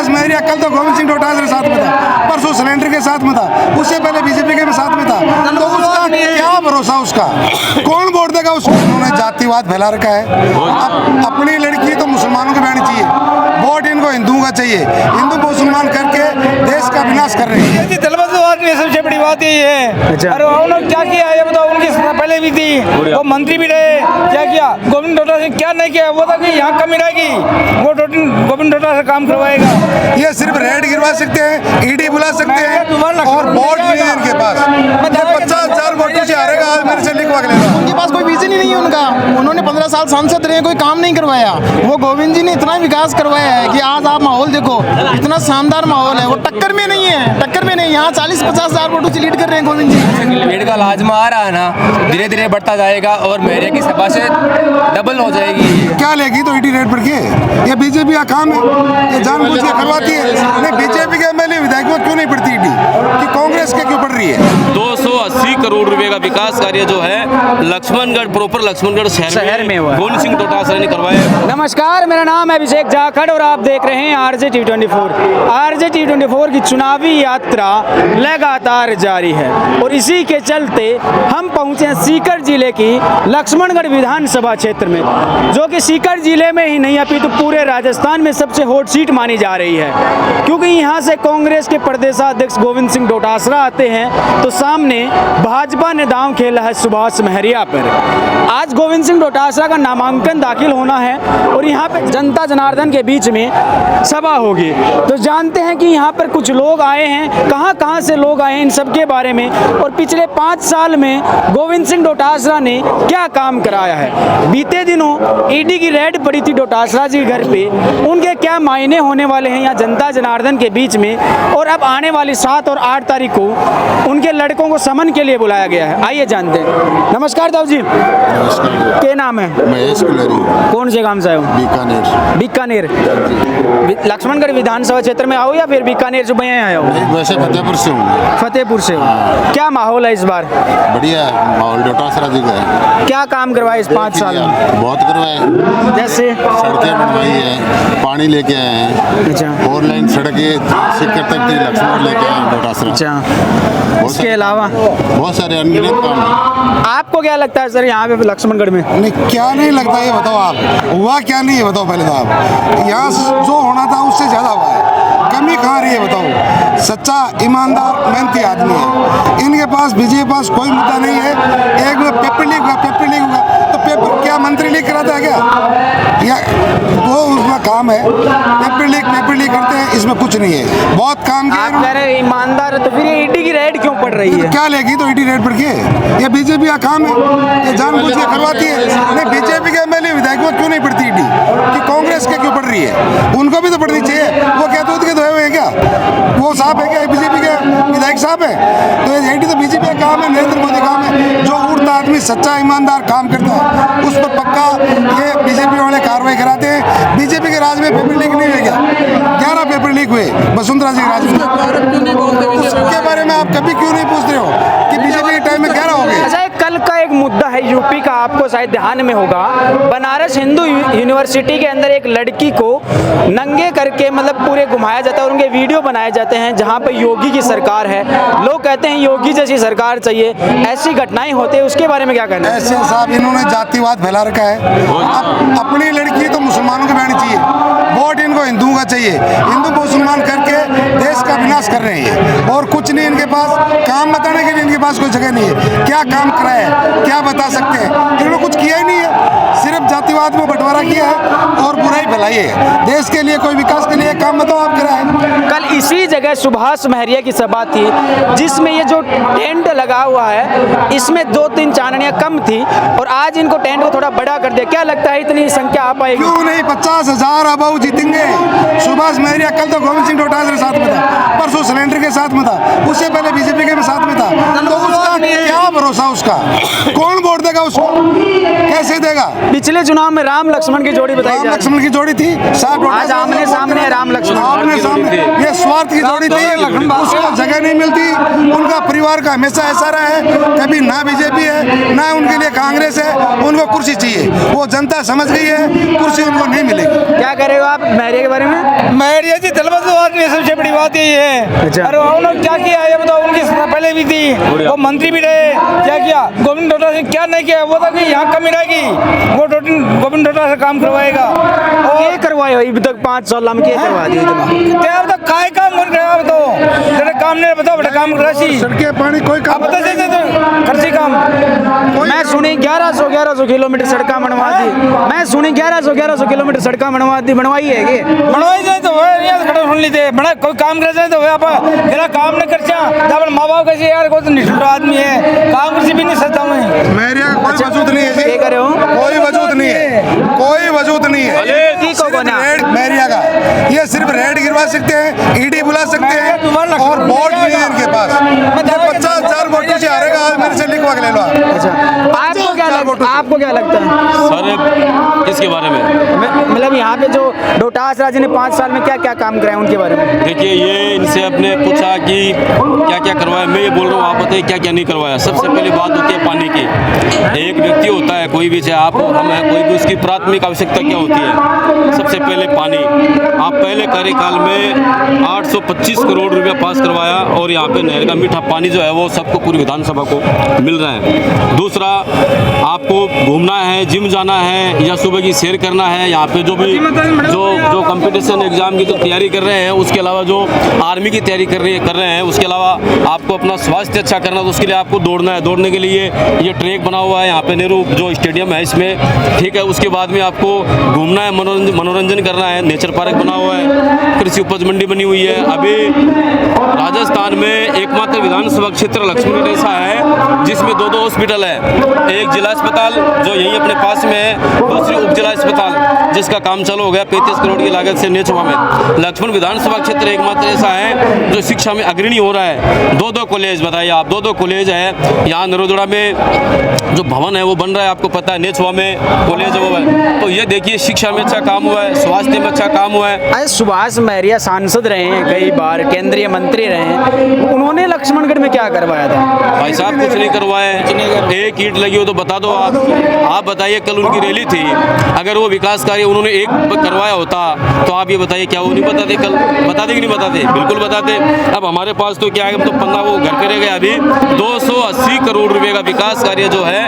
सुभाष महरिया कल तो गोविंद सिंह डोटासरा साथ में था, परसों सिलेंडर के साथ में था, उससे पहले बीजेपी के साथ में था। तो उसका क्या भरोसा, उसका कौन वोट देगा उसको? उन्होंने जातिवाद फैला रखा है। अपनी लड़की तो मुसलमानों की बहनी चाहिए, वोट इनको हिंदुओं का चाहिए। हिंदू मुसलमान करके देश का विनाश कर रहे हैं। सबसे बड़ी बात यही है। अरे उन्होंने क्या किया ये बताओ? उनकी पहले भी थी, वो मंत्री भी रहे, क्या किया? गोविंद डोटासरा ने क्या नहीं किया? वो था कि यहाँ कमी रहेगी, वो गोविंद डोटासरा काम करवाएगा। ये सिर्फ रेड गिरवा सकते हैं, ईडी बुला सकते हैं और वोट नहीं है इनके पास। 50,000 वोटों से हारेगा, आज मेरे से लिखवा के लेगा। उनके पास कोई विजन ही नहीं है उनका। उन्होंने 15 साल सांसद रहे, कोई काम नहीं करवाया। वो गोविंद जी ने इतना विकास करवाया है कि आज आप माहौल देखो, इतना शानदार माहौल है। वो टक्कर में नहीं है, टक्कर में नहीं। यहाँ 40-50,000 वोटों से लीड कर रहे हैं गोविंद जी। भीड़ का लाजमा आ रहा है ना, धीरे धीरे बढ़ता जाएगा और मेरे की सभा से डबल हो जाएगी। क्या लेगी तो ईडी रेट पर के? ये बीजेपी का काम है, ये जानबूझ के करवाती है। नहीं, बीजेपी के एमएलए विधायकों क्यों नहीं पड़ती ईडी, कि कांग्रेस के क्यों पड़ रही है? 280 करोड़ रुपए का विकास कार्य जो है लक्ष्मणगढ़, प्रॉपर लक्ष्मणगढ़ शहर में गोविंद सिंह डोटासरा ने करवाया। नमस्कार, मेरा नाम है अभिषेक जाखड़ और आप देख रहे हैं RJT24। RJT24 की चुनावी यात्रा लगातार जारी है और इसी के चलते हम पहुंचे हैं सीकर जिले की लक्ष्मणगढ़ विधानसभा क्षेत्र में, जो कि सीकर जिले में ही नहीं अपितु पूरे राजस्थान में सबसे हॉट सीट मानी जा रही है। क्योंकि यहाँ से कांग्रेस के प्रदेशाध्यक्ष गोविंद सिंह डोटासरा आते हैं तो सामने भाजपा ने दांव खेला है सुभाष महरिया पर। आज गोविंद सिंह डोटासरा का नामांकन दाखिल होना है और यहाँ पे जनता जनार्दन के बीच में सभा होगी। तो जानते हैं कि यहाँ पर कुछ लोग आए हैं, कहाँ से लोग आए हैं, इन सब के बारे में, और पिछले 5 साल में गोविंद सिंह डोटासरा ने क्या काम कराया है। बीते दिनों ईडी की रेड पड़ी थी डोटासरा जी घर पे, उनके क्या मायने होने वाले हैं यहाँ जनता जनार्दन के बीच में। और अब आने वाली 7 और 8 तारीख को उनके लड़कों को समन के लिए बुलाया गया है। आइए जानते हैं। नमस्कार दाऊ जी, क्या नाम है? महेश कुलरी। कौन से काम से आए हो? बीकानेर। बीकानेर लक्ष्मणगढ़ विधानसभा क्षेत्र में आओ या फिर बीकानेर से यहाँ आए हो? वैसे फतेहपुर से हूँ। फतेहपुर से हो। क्या माहौल है इस बार? बढ़िया माहौल डोटासरा जी का है। क्या काम करवाए इस 5 साल में? बहुत करवाए, जैसे सड़कें बनवाई है, पानी लेके आए हैं। अच्छा। 4 लाइन सड़कें सीकर तक की लक्ष्मण लेके आए हैं डोटासरा। अच्छा, इसके अलावा बहुत सारे अन्य काम है। आपको क्या लगता है सर यहाँ पे लक्ष्मणगढ़ में? नहीं, क्या नहीं लगता ये बताओ आप, हुआ क्या नहीं है बताओ पहले तो आप। यहाँ जो होना था उससे ज़्यादा हुआ है, कमी कहाँ रही है बताओ। सच्चा ईमानदार मेहनती आदमी है, इनके पास बीजेपी के पास कोई मुद्दा नहीं है। एक में पेपर लीक हुआ तो पेपर क्या मंत्री लीक कराता है क्या? या वो उसका काम है, पेपर लीक करते हैं, इसमें कुछ नहीं है। बहुत काम किया। आप कह रहे हैं ईमानदार, तो फिर ईडी की रेड क्यों पड़ रही है? क्या लेगी तो ईडी रेट पर के? ये बीजेपी का काम है, ये जानबूझ के करवाती है। नहीं, बीजेपी के एमएलए विधायकों क्यों नहीं पड़ती ईडी, कि कांग्रेस के क्यों पड़ रही है? उनको भी तो पड़नी चाहिए। वो क्या दूध के धोए हुए हैं क्या? वो साहब है क्या बीजेपी के विधायक साहब है? तो ये ईडी तो बीजेपी का काम है, नरेंद्र मोदी का काम है। जो उड़ता आदमी सच्चा ईमानदार काम करता है उस पर पक्का ये बीजेपी वाले कार्रवाई कराते हैं। बीजेपी के राज में पेपर लीक नहीं हुए क्या? 11 पेपर लीक हुए वसुंधरा जी के राज में। उसके बारे में आप कभी क्यों नहीं पूछ रहे हो कि बीजेपी के टाइम में 11 हो गए? अच्छा, कल का एक मुद्दा है यूपी का, आपको शायद ध्यान में होगा। बनारस हिंदू यूनिवर्सिटी के अंदर एक लड़की को नंगे करके मतलब पूरे घुमाया जाता है और उनके वीडियो बनाए जाते हैं, जहां पे योगी की सरकार है। लोग कहते हैं योगी जैसी सरकार चाहिए, ऐसी घटनाएं होती है, उसके बारे में क्या कहना है? ऐसे साहब इन्होंने जातिवाद फैला रखा है। अपनी लड़की तो मुसलमानों की बहनी चाहिए, वोट इनको हिंदुओं का चाहिए। हिंदू मुसलमान करके देश का विनाश कर रहे हैं और कुछ नहीं इनके पास। काम बताने के लिए इनके पास कोई जगह नहीं है। क्या काम कराया है, क्या बता सकते हैं? इन्होंने कुछ किया ही नहीं है, सिर्फ जातिवाद में बंटवारा किया है और बुराई फैलाई है। देश के लिए कोई विकास के लिए काम बताओ आप कराए। कल इसी जगह सुभाष महरिया की सभा थी, जिसमें ये जो टेंट लगा हुआ है इसमें 2-3 चांदनियां कम थी और आज इनको टेंट को थोड़ा बड़ा कर दिया। क्या लगता है इतनी संख्या आ पाएगी? क्यों नहीं, 50,000 अबाऊ जीतेंगे। सुभाष महरिया कल तो गोविंद सिंह डोटासरा साथ में था, परसों सिलेंडर के साथ में था, उससे पहले बीजेपी के साथ में था। तो उसका क्या भरोसा, उसका कौन वोट देगा उसको? क्या कैसे देगा? पिछले चुनाव में राम लक्ष्मण की जोड़ी बताई राम जा रही लक्ष्मण की जोड़ी थी, साहब आज आमने सामने राम लक्ष्मण। आमने सामने ये स्वार्थ की जोड़ी थी, उसको जगह नहीं मिलती। उनका परिवार का हमेशा ऐसा रहा है, कभी ना बीजेपी है ना उनके लिए कांग्रेस है, उनको कुर्सी चाहिए। वो जनता समझ गई है, कुर्सी उनको नहीं मिलेगी। क्या कह रहे हो आप महरिया के बारे में? महरिया जी दलबदवाद में सबसे बड़ी बात यही है। अच्छा। और उन्होंने क्या किया ये बताओ, उनकी पहले भी थी, वो मंत्री भी रहे, क्या किया गोविंद डोटासरा ने? क्या नहीं किया? वो था कि यहाँ कमी रहेगी, वो गोविंद डोटासरा से काम करवाएगा। और ये करवाए हो अभी तक 5 साल में, क्या करवा दिए इतना? क्या बताओ काय काम कर रहे हो? बताओ तेरे काम नहीं बताओ, बेटा काम राशि सड़कें पानी कोई आप काम बता देते खर्ची काम। मैं सुनी 1100 किलोमीटर सड़क बनवा दी। मैं सुनी 1100 किलोमीटर सड़क बनवाई है ये। बनवाई जाए तो खड़ा सुन लीजिए, बड़ा कोई काम कर जाए तो आप मेरा काम नहीं कर चाह माँ बाप कैसे यार, कोई तो निष्ठुर आदमी है, काम किसी भी नहीं सकता मैं। मेरिया का कोई वजूद नहीं है जी। ये करे हो? कोई वजूद नहीं है, कोई वजूद नहीं है। ठीक होगा ना? रेड मेरिया का ये सिर्फ रेड गिरवा सकते हैं, ईडी बुला सकते हैं, और वोट नहीं है इनके पास। 50,000 वोटों से हारेगा, आज मेरे से लिखवा के ले लो आप। अच्छा, आपको क्या लगता है सर किसके बारे में? मतलब यहाँ पे जो डोटासरा जी ने 5 साल में क्या क्या काम कराए उनके बारे में? देखिए, ये इनसे आपने पूछा कि क्या क्या करवाया, मैं ये बोल रहा हूँ आप बताइए क्या क्या नहीं करवाया। सबसे पहली बात होती है पानी की। एक व्यक्ति होता है, कोई भी, चाहे आप हो हम है, कोई भी, उसकी प्राथमिक आवश्यकता क्या होती है? सबसे पहले पानी। आप पहले कार्यकाल में 825 करोड़ रुपया पास करवाया, और यहाँ पे नहर का मीठा पानी जो है वो सबको पूरी विधानसभा को मिल रहा है। दूसरा, आपको घूमना है, जिम जाना है या सुबह की सैर करना है, यहाँ पे जो भी जो कंपटीशन एग्जाम की जो तैयारी कर रहे हैं, उसके अलावा जो आर्मी की तैयारी कर रहे हैं, उसके अलावा आपको अपना स्वास्थ्य अच्छा करना, तो उसके लिए आपको दौड़ना है। दौड़ने के लिए ये ट्रैक बना हुआ है यहाँ पे, नेहरू जो स्टेडियम है इसमें, ठीक है। उसके बाद में आपको घूमना है, मनोरंजन करना है, नेचर पार्क बना हुआ है, कृषि उपज मंडी बनी हुई है। अभी राजस्थान में एकमात्र विधानसभा क्षेत्र लक्ष्मणगढ़ ऐसा है जिसमें 2 हॉस्पिटल है। एक जिला अस्पताल जो यहीं अपने पास में है, दूसरी उप जिला अस्पताल जिसका काम चालू हो गया 35 करोड़ की लागत से नेचवा में। लक्ष्मण विधानसभा क्षेत्र एकमात्र ऐसा है जो शिक्षा में अग्रणी हो रहा है। 2 कॉलेज, बताइए आप, 2 कॉलेज है। यहाँ नरोदड़ा में जो भवन है वो बन रहा है, आपको पता है, नेचवा में कॉलेज है वो है। तो ये देखिए, शिक्षा में अच्छा काम हुआ है, स्वास्थ्य में अच्छा काम हुआ है। आज सुभाष महरिया सांसद रहे हैं, कई बार केंद्रीय मंत्री रहे हैं, उन्होंने लक्ष्मणगढ़ में क्या करवाया था? भाई साहब कुछ नहीं करवाए। एक ईंट लगी हो तो बता दो आप बताइए। कल उनकी रैली थी, अगर वो विकास कार्य उन्होंने एक करवाया होता तो आप ये बताइए, क्या वो नहीं बताते? कल बताते कि नहीं बताते? बिल्कुल बताते। अब हमारे पास तो क्या है, तो पन्ना वो घर पे रह गया। अभी 280 करोड़ रुपए का विकास कार्य जो है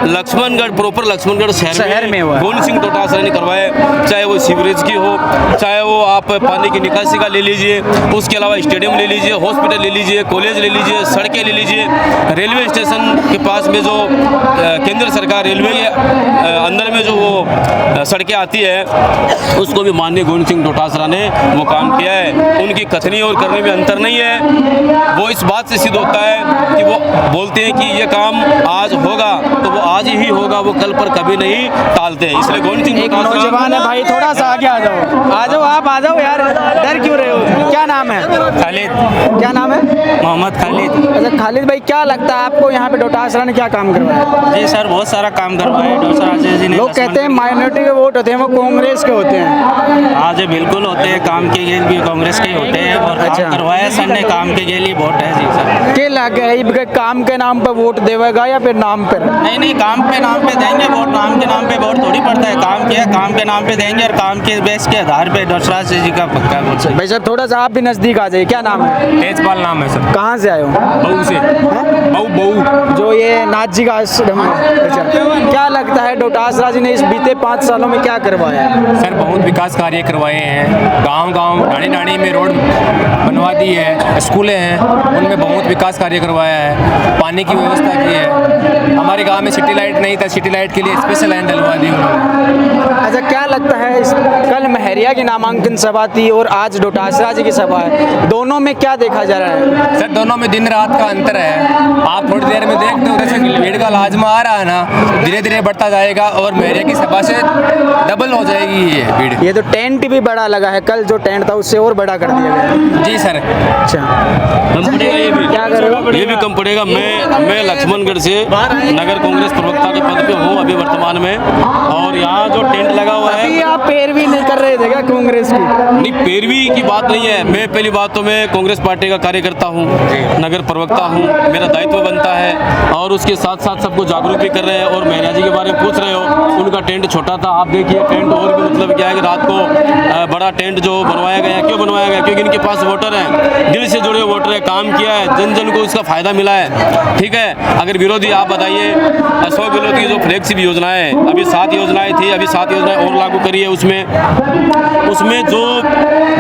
लक्ष्मणगढ़, प्रॉपर लक्ष्मणगढ़ शहर में गोविंद सिंह डोटासरा ने करवाए। चाहे वो सीवरेज की हो, चाहे वो आप पानी की निकासी का ले लीजिए, उसके अलावा स्टेडियम ले लीजिए, हॉस्पिटल ले लीजिए, कॉलेज ले लीजिए, सड़कें ले लीजिए, रेलवे स्टेशन के पास में जो केंद्र सरकार रेलवे के अंदर में जो वो सड़कें आती है, उसको भी माननीय गोविंद सिंह डोटासरा ने वो काम किया है। उनकी कथनी और करने में अंतर नहीं है। वो इस बात से सिद्ध होता है कि वो बोलते हैं कि ये काम आज होगा तो वो आज ही होगा, वो कल पर कभी नहीं टालते हैं। इसलिए गोविंद सिंह एक नौजवान है भाई, थोड़ा सा आगे आ जाओ, आप आ जाओ यार, डर क्यों रहे हो? क्या नाम है? खालिद। क्या नाम है? मोहम्मद खालिद। अच्छा खालिद भाई, क्या लगता है आपको यहाँ पे डोटासरा ने क्या काम करवाया? जी सर, बहुत सारा काम करवाया डोटासरा जी ने। लोग कहते हैं माइनॉरिटी के वोट होते हैं वो कांग्रेस के होते हैं। हाँ जी, बिल्कुल होते हैं, काम के लिए भी कांग्रेस के होते हैं, और अच्छा। काम करवाया सर ने, काम के लिए वोट है जी सर। क्या लगे काम के नाम पे वोट देगा या फिर नाम पर? नहीं, काम पे नाम पे देंगे वोट, नाम के नाम पे वोट थोड़ी पड़ता है। काम किया, काम के नाम पे देंगे, और काम के बेस के आधार पे डोटासरा जी का पक्का वोट। भाई साहब थोड़ा सा आप भी नजदीक आ जाइए, क्या नाम है? तेजपाल नाम है सर। कहाँ से आए हो? बहू से। बहू जो ये नाथ जी का आश्रम है। अच्छा, क्या लगता है डोटासरा जी ने इस बीते 5 सालों में क्या करवाया है? सर बहुत विकास कार्य करवाए हैं। गांव ढाणी ढाणी में रोड बनवा दी है, स्कूलें हैं उनमें बहुत विकास कार्य करवाया है, पानी की व्यवस्था की है। हमारे गांव में सिटी लाइट नहीं था, सिटी लाइट के लिए स्पेशल लाइन डलवा दी उन्होंने। अच्छा, क्या लगता है इस कल महरिया की नामांकन सभा थी और आज डोटासरा जी की सभा है, दोनों में क्या देखा जा रहा है? सर दोनों में दिन रात का अंतर है। आप थोड़ी देर में देखते हो जैसे भीड़ का लाजमा आ रहा है ना, धीरे धीरे बढ़ता जाएगा और महरिया की सभा से डबल हो जाएगी ये भीड़। ये तो टेंट भी बड़ा लगा है, कल जो टेंट था उससे और बड़ा कर दिया गया। जी सर। अच्छा, कम पड़ेगा ये भी, क्या करोगे? ये भी कम पड़ेगा। मैं लक्ष्मणगढ़ से नगर कांग्रेस प्रवक्ता के पद पे हूँ अभी वर्तमान में, और यहाँ जो टेंट लगा हुआ है, अभी आप पैरवी नहीं कर रहे थे क्या कांग्रेस की? नहीं पैरवी की बात नहीं है। मैं पहली बात तो मैं कांग्रेस पार्टी का कार्यकर्ता हूँ, नगर प्रवक्ता हूँ, मेरा दायित्व बनता है, और उसके साथ साथ सबको जागरूक भी कर रहे हैं। और महरिया जी के बारे में पूछ रहे हो, उनका टेंट छोटा था, आप देखिए टेंट और भी मतलब क्या है कि रात को बड़ा टेंट जो बनवाया गया। क्यों बनवाया गया? क्योंकि इनके पास वोटर हैं, दिल से जुड़े वोटर हैं, काम किया है, जन जन को उसका फायदा मिला है। ठीक है, अगर विरोधी आप बताइए 100 किलो की जो फ्लैगशिप योजनाएं, अभी 7 योजनाएं थी, अभी 7 योजनाएं और लागू करी है। उसमें जो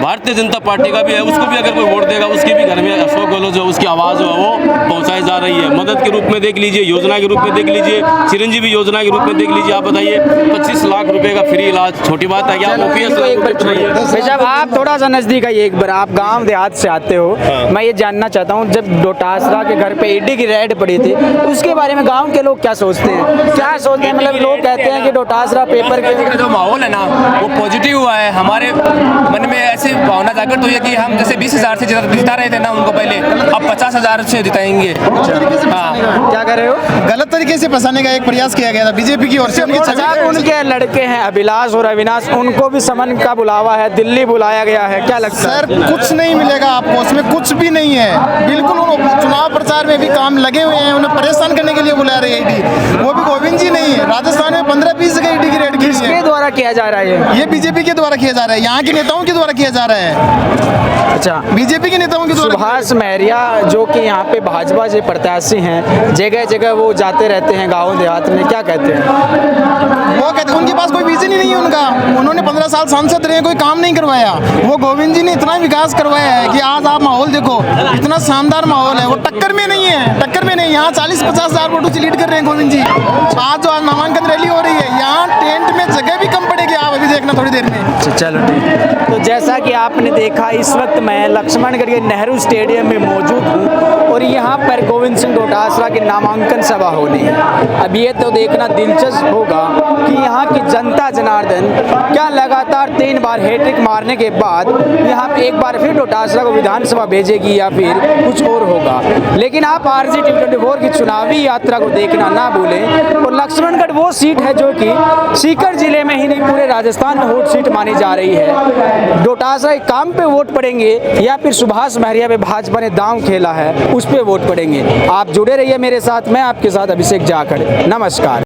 भारतीय जनता पार्टी का भी है, उसको भी अगर कोई वोट देगा, उसके भी घर में अशोक गहलोत जो उसकी आवाज़ जो है वो पहुंचाई जा रही है। मदद के रूप में देख लीजिए, योजना के रूप में देख लीजिए, चिरंजीवी योजना के रूप में देख लीजिए। आप बताइए 25 लाख रुपए का फ्री इलाज छोटी बात है क्या? जब आप थोड़ा सा नजदीक आइए, एक बार आप गांव देहात से आते हो, मैं ये जानना चाहता हूँ, जब डोटासरा के घर पे ईडी की रेड पड़ी थी उसके बारे में गांव के लोग क्या सोचते हैं? क्या सोचते हैं? मतलब लोग कहते हैं कि डोटासरा पेपर के जो माहौल है ना वो पॉजिटिव हुआ है। हमारे मन में ऐसी भावना जागृत हुई है कि हम जैसे 20,000 से जिता रहे थे ना उनको पहले, अब 50,000 से जिताएंगे। हाँ, क्या कर रहे हो? गलत तरीके से फंसाने का एक प्रयास किया गया था बीजेपी की ओर से। उनके लड़के हैं अभिलाष और अविनाश, उनको भी समन का बुलावा है, दिल्ली बुलाया गया है, क्या लगता है? सर कुछ नहीं मिलेगा आपको, उसमें कुछ भी नहीं है। बिल्कुल चुनाव प्रचार में भी काम लगे हुए हैं, उन्हें परेशान करने के लिए बुला रहे हैं ईडी। वो भी गोविंद जी नहीं है, राजस्थान में 15-20 जगह ईडी की रेड की है। किसके द्वारा किया जा रहा है? ये बीजेपी के द्वारा किया जा रहा है, यहाँ के नेताओं के द्वारा किया जा रहा है। अच्छा, बीजेपी के नेताओं के द्वारा। सुभाष महरिया जो कि यहाँ पे भाजपा के प्रत्याशी हैं, जगह जगह वो जाते रहते हैं गाँव देहात में, क्या कहते हैं? वो कहते हैं उनके पास कोई विजन ही नहीं है उनका। उन्होंने 15 साल सांसद रहे, कोई काम नहीं करवाया। वो गोविंद जी ने इतना विकास करवाया है कि आज आप माहौल देखो, इतना शानदार माहौल है। वो टक्कर में नहीं है, टक्कर में नहीं। यहाँ 40-50 हज़ार वोटों से लीड कर रहे हैं गोविंद जी। आज जो नामांकन रैली हो रही है, यहाँ टेंट में जगह भी कम पड़ेगी, आप अभी देखना थोड़ी देर में। चलो ठीक। तो जैसा कि आपने देखा, इस वक्त मैं लक्ष्मणगढ़ के नेहरू स्टेडियम में मौजूद हूँ और यहाँ पर गोविंद सिंह डोटासरा की नामांकन सभा होनी है। अब ये तो देखना दिलचस्प होगा कि यहाँ की जनता जनार्दन क्या लगातार 3 बार हैट्रिक मारने के बाद यहाँ पे एक बार फिर डोटासरा को विधानसभा भेजेगी या फिर कुछ और होगा। लेकिन आप RJ T24 की चुनावी यात्रा को देखना ना भूलें। और लक्ष्मणगढ़ वो सीट है जो कि सीकर जिले में ही नहीं पूरे राजस्थान में हॉट सीट मानी जा रही है। डोटासरा के काम पे वोट पड़ेंगे या फिर सुभाष महरिया पे भाजपा ने दांव खेला है उस पे वोट पड़ेंगे। आप जुड़े रहिए मेरे साथ, मैं आपके साथ अभिषेक जाखड़। नमस्कार।